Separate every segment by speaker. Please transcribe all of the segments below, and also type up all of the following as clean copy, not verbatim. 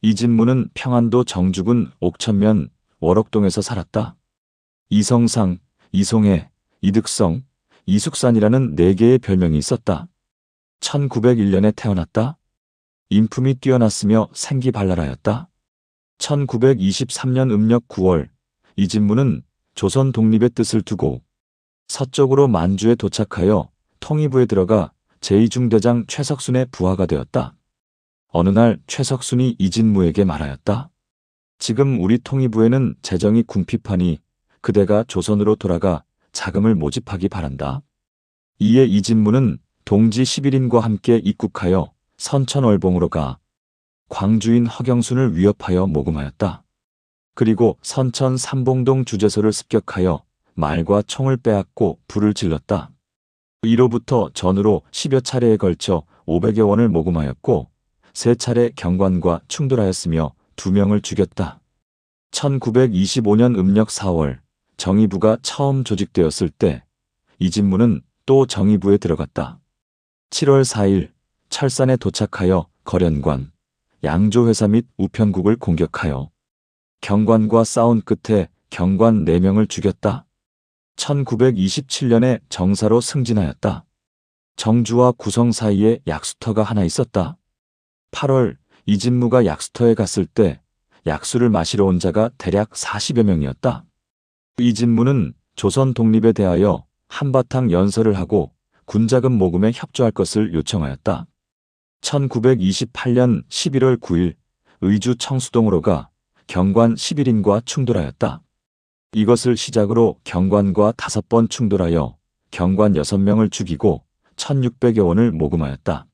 Speaker 1: 이진무는 평안도 정주군 옥천면 월옥동에서 살았다. 이성상, 이송해, 이득성, 이숙산이라는 4개의 별명이 있었다. 1901년에 태어났다. 인품이 뛰어났으며 생기발랄하였다. 1923년 음력 9월 이진무는 조선 독립의 뜻을 두고 서쪽으로 만주에 도착하여 통일부에 들어가 제2중대장 최석순의 부하가 되었다. 어느 날 최석순이 이진무에게 말하였다. 지금 우리 통일부에는 재정이 궁핍하니 그대가 조선으로 돌아가 자금을 모집하기 바란다. 이에 이진무는 동지 11인과 함께 입국하여 선천월봉으로 가 광주인 허경순을 위협하여 모금하였다. 그리고 선천 삼봉동 주재소를 습격하여 말과 총을 빼앗고 불을 질렀다. 이로부터 전으로 10여 차례에 걸쳐 500여 원을 모금하였고 3차례 경관과 충돌하였으며 2명을 죽였다. 1925년 음력 4월 정의부가 처음 조직되었을 때 이진무는 또 정의부에 들어갔다. 7월 4일 철산에 도착하여 거련관, 양조회사 및 우편국을 공격하여 경관과 싸운 끝에 경관 4명을 죽였다. 1927년에 정사로 승진하였다. 정주와 구성 사이에 약수터가 하나 있었다. 8월 이진무가 약수터에 갔을 때 약수를 마시러 온 자가 대략 40여 명이었다. 이진무는 조선 독립에 대하여 한바탕 연설을 하고 군자금 모금에 협조할 것을 요청하였다. 1928년 11월 9일 의주 청수동으로 가 경관 11인과 충돌하였다. 이것을 시작으로 경관과 5번 충돌하여 경관 6명을 죽이고 1600여 원을 모금하였다.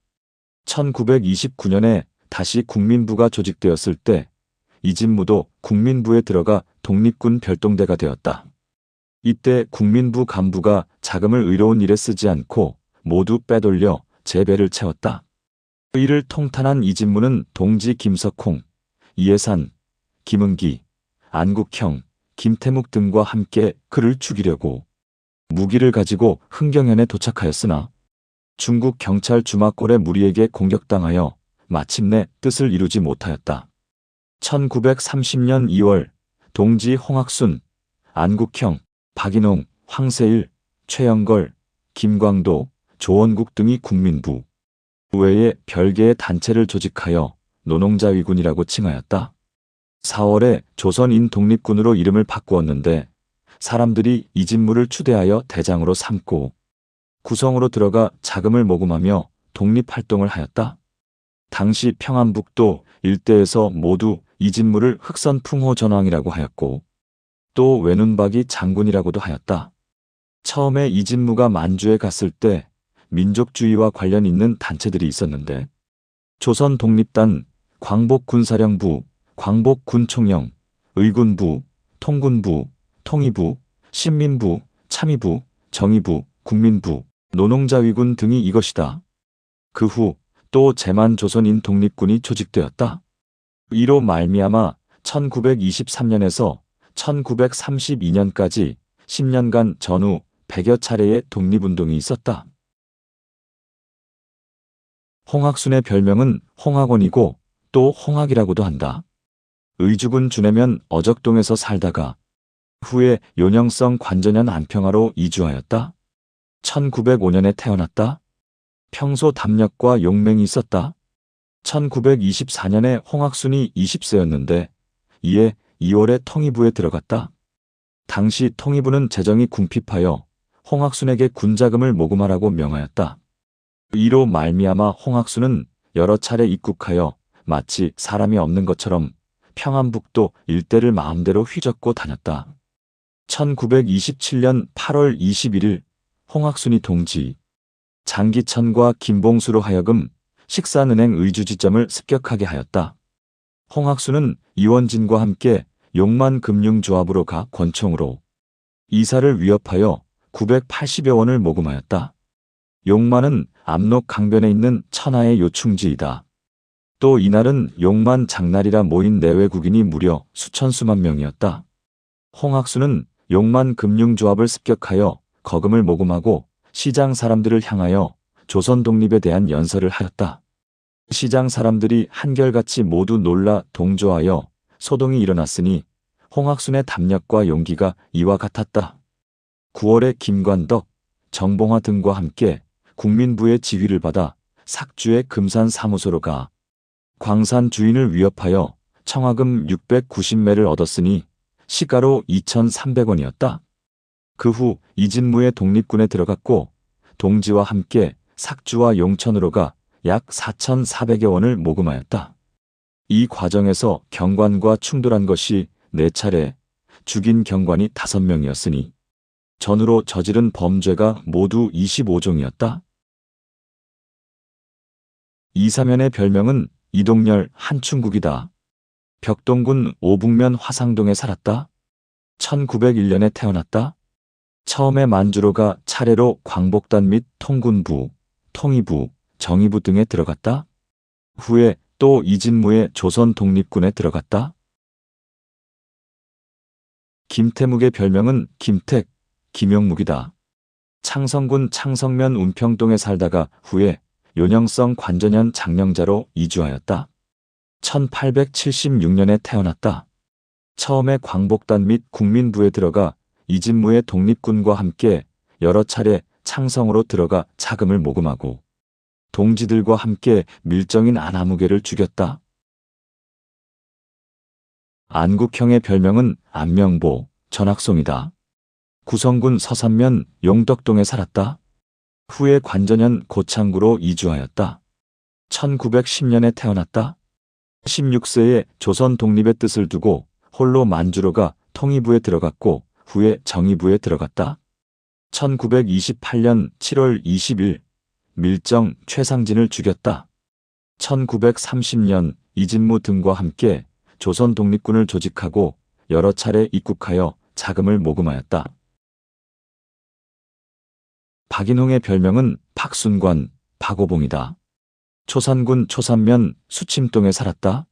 Speaker 1: 1929년에 다시 국민부가 조직되었을 때 이진무도 국민부에 들어가 독립군 별동대가 되었다. 이때 국민부 간부가 자금을 의로운 일에 쓰지 않고 모두 빼돌려 제배를 채웠다. 이를 통탄한 이진무는 동지 김석홍, 이해산, 김은기, 안국형, 김태묵 등과 함께 그를 죽이려고 무기를 가지고 흥경현에 도착하였으나 중국 경찰 주막골의 무리에게 공격당하여 마침내 뜻을 이루지 못하였다. 1930년 2월 동지 홍학순, 안국형, 박인홍, 황세일, 최영걸, 김광도, 조원국 등이 국민부 외에 별개의 단체를 조직하여 노농자위군이라고 칭하였다. 4월에 조선인 독립군으로 이름을 바꾸었는데 사람들이 이진무를 추대하여 대장으로 삼고 구성으로 들어가 자금을 모금하며 독립활동을 하였다. 당시 평안북도 일대에서 모두 이진무를 흑선풍호전왕이라고 하였고 또 외눈박이 장군이라고도 하였다. 처음에 이진무가 만주에 갔을 때 민족주의와 관련 있는 단체들이 있었는데 조선독립단, 광복군사령부, 광복군총영, 의군부, 통군부, 통의부, 신민부, 참의부, 정의부, 국민부, 노농자위군 등이 이것이다. 그 후 또 제만조선인 독립군이 조직되었다. 이로 말미암아 1923년에서 1932년까지 10년간 전후 100여 차례의 독립운동이 있었다. 홍학순의 별명은 홍학원이고 또 홍학이라고도 한다. 의주군 주내면 어적동에서 살다가 후에 요녕성 관전현 안평화로 이주하였다. 1905년에 태어났다. 평소 담력과 용맹이 있었다. 1924년에 홍학순이 20세였는데 이에 2월에 통일부에 들어갔다. 당시 통일부는 재정이 궁핍하여 홍학순에게 군자금을 모금하라고 명하였다. 이로 말미암아 홍학순은 여러 차례 입국하여 마치 사람이 없는 것처럼 평안북도 일대를 마음대로 휘젓고 다녔다. 1927년 8월 21일 홍학순이 동지 장기천과 김봉수로 하여금 식산은행 의주지점을 습격하게 하였다. 홍학순은 이원진과 함께 용만금융조합으로 가 권총으로 이사를 위협하여 980여 원을 모금하였다. 용만은 압록 강변에 있는 천하의 요충지이다. 또 이날은 용만 장날이라 모인 내외국인이 무려 수천수만 명이었다. 홍학순은 용만 금융조합을 습격하여 거금을 모금하고 시장 사람들을 향하여 조선 독립에 대한 연설을 하였다. 시장 사람들이 한결같이 모두 놀라 동조하여 소동이 일어났으니 홍학순의 담력과 용기가 이와 같았다. 9월에 김관덕, 정봉화 등과 함께 국민부의 지휘를 받아 삭주의 금산 사무소로 가 광산 주인을 위협하여 청화금 690매를 얻었으니 시가로 2,300원이었다. 그 후 이진무의 독립군에 들어갔고 동지와 함께 삭주와 용천으로 가 약 4,400여 원을 모금하였다. 이 과정에서 경관과 충돌한 것이 4차례, 죽인 경관이 5명이었으니 전후로 저지른 범죄가 모두 25종이었다. 이사면의 별명은 이동열 한충국이다. 벽동군 오북면 화상동에 살았다. 1901년에 태어났다. 처음에 만주로 가 차례로 광복단 및 통군부, 통의부, 정의부 등에 들어갔다. 후에 또 이진무의 조선 독립군에 들어갔다. 김태묵의 별명은 김택, 김용묵이다. 창성군 창성면 운평동에 살다가 후에 요령성 관전현 장령자로 이주하였다. 1876년에 태어났다. 처음에 광복단 및 국민부에 들어가 이진무의 독립군과 함께 여러 차례 창성으로 들어가 자금을 모금하고 동지들과 함께 밀정인 안하무개를 죽였다. 안국형의 별명은 안명보, 전학송이다. 구성군 서산면 용덕동에 살았다. 후에 관전현 고창구로 이주하였다. 1910년에 태어났다. 16세에 조선 독립의 뜻을 두고 홀로 만주로 가 통의부에 들어갔고 후에 정의부에 들어갔다. 1928년 7월 20일 밀정 최상진을 죽였다. 1930년 이진무 등과 함께 조선 독립군을 조직하고 여러 차례 입국하여 자금을 모금하였다. 박인홍의 별명은 박순관, 박오봉이다. 초산군 초산면 수침동에 살았다.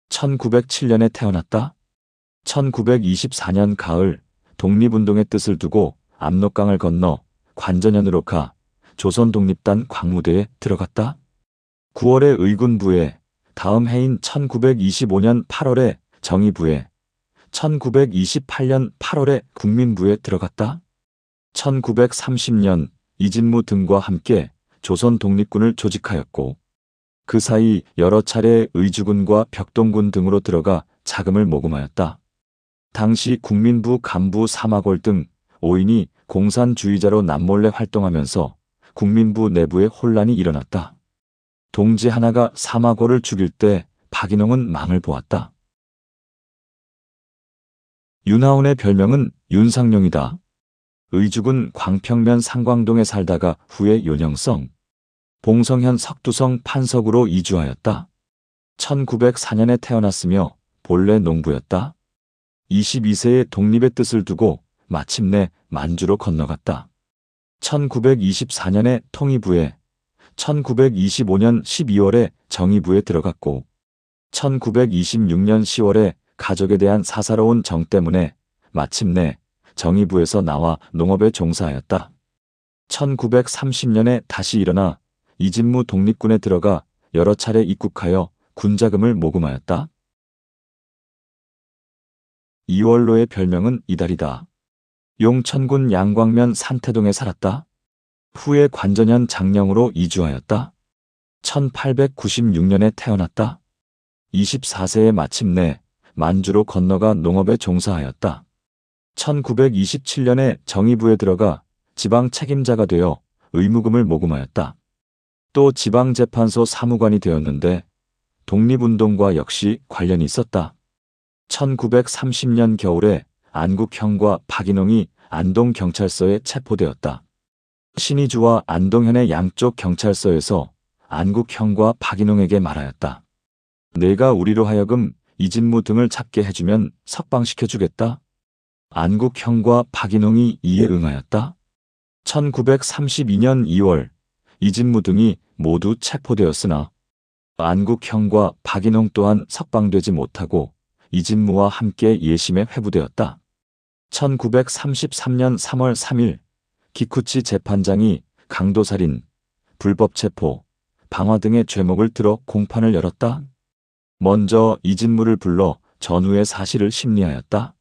Speaker 1: 1907년에 태어났다. 1924년 가을 독립운동의 뜻을 두고 압록강을 건너 관전현으로 가 조선 독립단 광무대에 들어갔다. 9월에 의군부에, 다음 해인 1925년 8월에 정의부에, 1928년 8월에 국민부에 들어갔다. 1930년 이진무 등과 함께 조선 독립군을 조직하였고 그 사이 여러 차례 의주군과 벽동군 등으로 들어가 자금을 모금하였다. 당시 국민부 간부 사마골 등 5인이 공산주의자로 남몰래 활동하면서 국민부 내부에 혼란이 일어났다. 동지 하나가 사마골을 죽일 때 박인홍은 망을 보았다. 윤하온의 별명은 윤상룡이다. 의주군 광평면 상광동에 살다가 후에 요령성, 봉성현 석두성 판석으로 이주하였다. 1904년에 태어났으며 본래 농부였다. 22세에 독립의 뜻을 두고 마침내 만주로 건너갔다. 1924년에 통의부에, 1925년 12월에 정의부에 들어갔고 1926년 10월에 가족에 대한 사사로운 정 때문에 마침내 정의부에서 나와 농업에 종사하였다. 1930년에 다시 일어나 이진무 독립군에 들어가 여러 차례 입국하여 군자금을 모금하였다. 이월로의 별명은 이달이다. 용천군 양광면 산태동에 살았다. 후에 관전현 장령으로 이주하였다. 1896년에 태어났다. 24세에 마침내 만주로 건너가 농업에 종사하였다. 1927년에 정의부에 들어가 지방 책임자가 되어 의무금을 모금하였다. 또 지방재판소 사무관이 되었는데 독립운동과 역시 관련이 있었다. 1930년 겨울에 안국형과 박인홍이 안동경찰서에 체포되었다. 신의주와 안동현의 양쪽 경찰서에서 안국형과 박인홍에게 말하였다. 내가 우리로 하여금 이진무 등을 잡게 해주면 석방시켜주겠다. 안국형과 박인홍이 이에 응하였다. 1932년 2월 이진무 등이 모두 체포되었으나 안국형과 박인홍 또한 석방되지 못하고 이진무와 함께 예심에 회부되었다. 1933년 3월 3일 기쿠치 재판장이 강도살인, 불법 체포, 방화 등의 죄목을 들어 공판을 열었다. 먼저 이진무를 불러 전후의 사실을 심리하였다.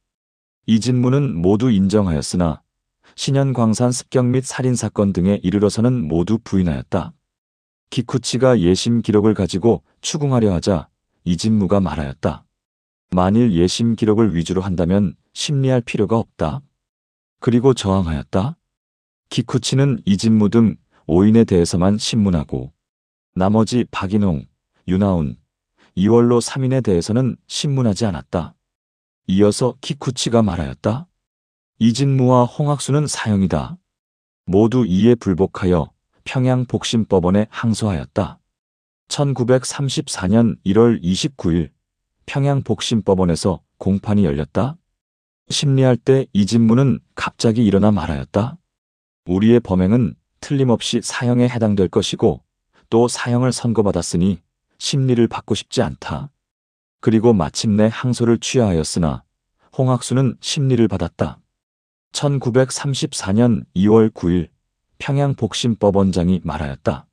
Speaker 1: 이진무는 모두 인정하였으나 신현광산 습격 및 살인사건 등에 이르러서는 모두 부인하였다. 키쿠치가 예심 기록을 가지고 추궁하려 하자 이진무가 말하였다. 만일 예심 기록을 위주로 한다면 심리할 필요가 없다. 그리고 저항하였다. 키쿠치는 이진무 등 5인에 대해서만 신문하고 나머지 박인홍, 윤하운, 이월로 3인에 대해서는 신문하지 않았다. 이어서 키쿠치가 말하였다. 이진무와 홍학수는 사형이다. 모두 이에 불복하여 평양복심법원에 항소하였다. 1934년 1월 29일 평양복심법원에서 공판이 열렸다. 심리할 때 이진무는 갑자기 일어나 말하였다. 우리의 범행은 틀림없이 사형에 해당될 것이고 또 사형을 선고받았으니 심리를 받고 싶지 않다. 그리고 마침내 항소를 취하하였으나 홍학수는 심리를 받았다. 1934년 2월 9일 평양복심법원장이 말하였다.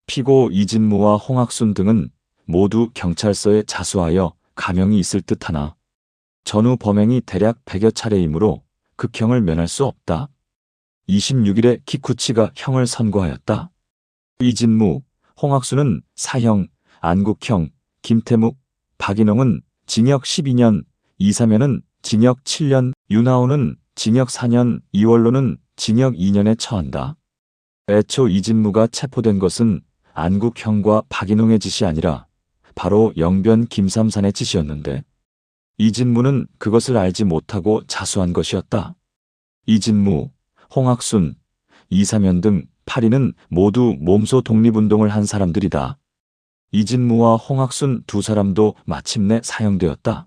Speaker 1: 피고 이진무와 홍학순 등은 모두 경찰서에 자수하여 감형이 있을 듯하나 전후 범행이 대략 100여 차례이므로 극형을 면할 수 없다. 26일에 키쿠치가 형을 선고하였다. 이진무, 홍학수는 사형, 안국형, 김태묵, 박인홍은 징역 12년, 이사면은 징역 7년, 윤하온은 징역 4년, 이월로는 징역 2년에 처한다. 애초 이진무가 체포된 것은 안국형과 박인홍의 짓이 아니라 바로 영변 김삼산의 짓이었는데 이진무는 그것을 알지 못하고 자수한 것이었다. 이진무, 홍학순, 이사면 등 8인은 모두 몸소 독립운동을 한 사람들이다. 이진무와 홍학순 두 사람도 마침내 사형되었다.